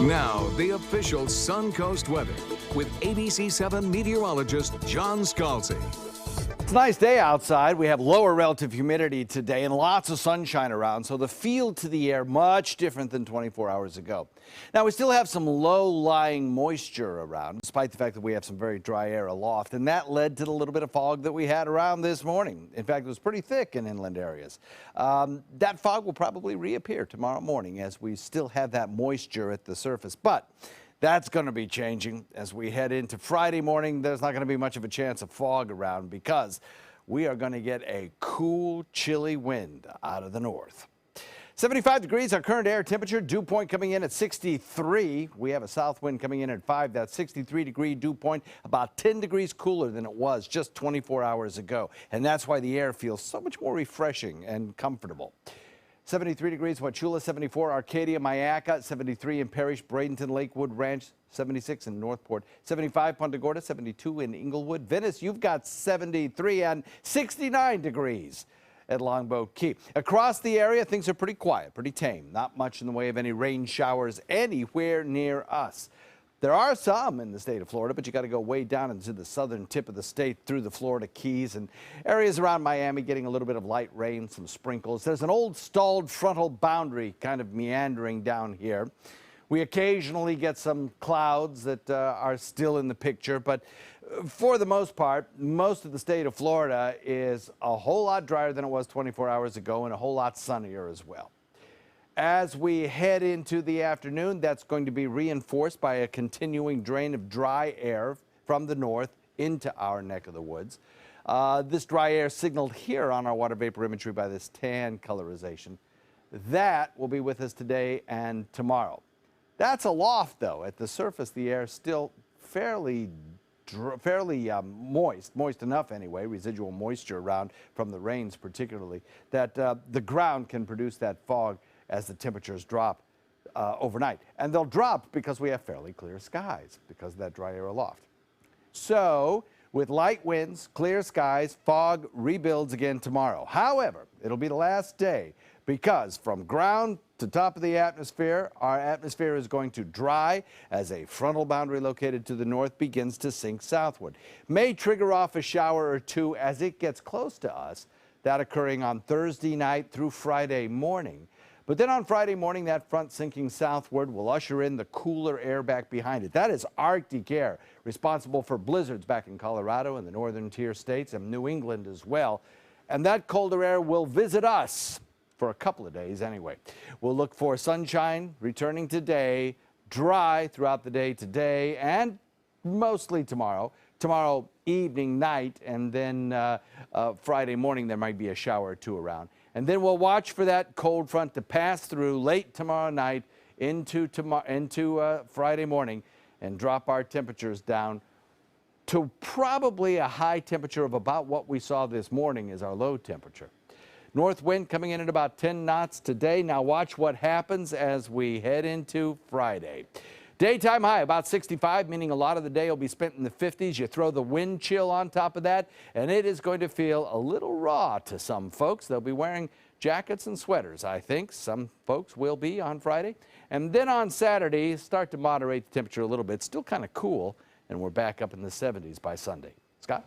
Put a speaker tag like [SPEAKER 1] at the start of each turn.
[SPEAKER 1] Now, the official Suncoast weather with ABC7 meteorologist John Scalzi.
[SPEAKER 2] It's a nice day outside. We have lower relative humidity today and lots of sunshine around, so the feel to the air much different than 24 hours ago. Now, we still have some low-lying moisture around, despite the fact that we have some very dry air aloft, and that led to the little bit of fog that we had around this morning. In fact, it was pretty thick in inland areas. That fog will probably reappear tomorrow morning as we still have that moisture at the surface, but that's going to be changing as we head into Friday morning. There's not going to be much of a chance of fog around because we are going to get a cool, chilly wind out of the north. 75 degrees, our current air temperature. Dew point coming in at 63. We have a south wind coming in at 5. That 63-degree dew point, about 10 degrees cooler than it was just 24 hours ago. And that's why the air feels so much more refreshing and comfortable. 73 degrees, Wauchula, 74, Arcadia, Mayaca, 73 in Parrish, Bradenton, Lakewood, Ranch, 76 in Northport, 75 Punta Gorda, 72 in Inglewood. Venice, you've got 73 and 69 degrees at Longboat Key. Across the area, things are pretty quiet, pretty tame. Not much in the way of any rain showers anywhere near us. There are some in the state of Florida, but you got to go way down into the southern tip of the state through the Florida Keys and areas around Miami getting a little bit of light rain, some sprinkles. There's an old stalled frontal boundary kind of meandering down here. We occasionally get some clouds that are still in the picture, but for the most part, most of the state of Florida is a whole lot drier than it was 24 hours ago and a whole lot sunnier as well. As we head into the afternoon, that's going to be reinforced by a continuing drain of dry air from the north into our neck of the woods. This dry air signaled here on our water vapor imagery by this tan colorization. That will be with us today and tomorrow. That's aloft, though. At the surface, the air is still fairly moist enough anyway, residual moisture around from the rains particularly, that the ground can produce that fog as the temperatures drop overnight. And they'll drop because we have fairly clear skies because of that dry air aloft. So with light winds, clear skies, fog rebuilds again tomorrow. However, it'll be the last day because from ground to top of the atmosphere, our atmosphere is going to dry as a frontal boundary located to the north begins to sink southward. May trigger off a shower or two as it gets close to us, that occurring on Thursday night through Friday morning. But then on Friday morning, that front sinking southward will usher in the cooler air back behind it. That is Arctic air, responsible for blizzards back in Colorado and the northern tier states and New England as well. And that colder air will visit us for a couple of days anyway. We'll look for sunshine returning today, dry throughout the day today and mostly tomorrow. Tomorrow evening, night, and then Friday morning there might be a shower or two around. And then we'll watch for that cold front to pass through late tomorrow night into Friday morning and drop our temperatures down to probably a high temperature of about what we saw this morning as our low temperature. North wind coming in at about 10 knots today. Now watch what happens as we head into Friday. Daytime high about 65, meaning a lot of the day will be spent in the 50s. You throw the wind chill on top of that, and it is going to feel a little raw to some folks. They'll be wearing jackets and sweaters, I think. Some folks will be on Friday. And then on Saturday, start to moderate the temperature a little bit. Still kind of cool, and we're back up in the 70s by Sunday. Scott?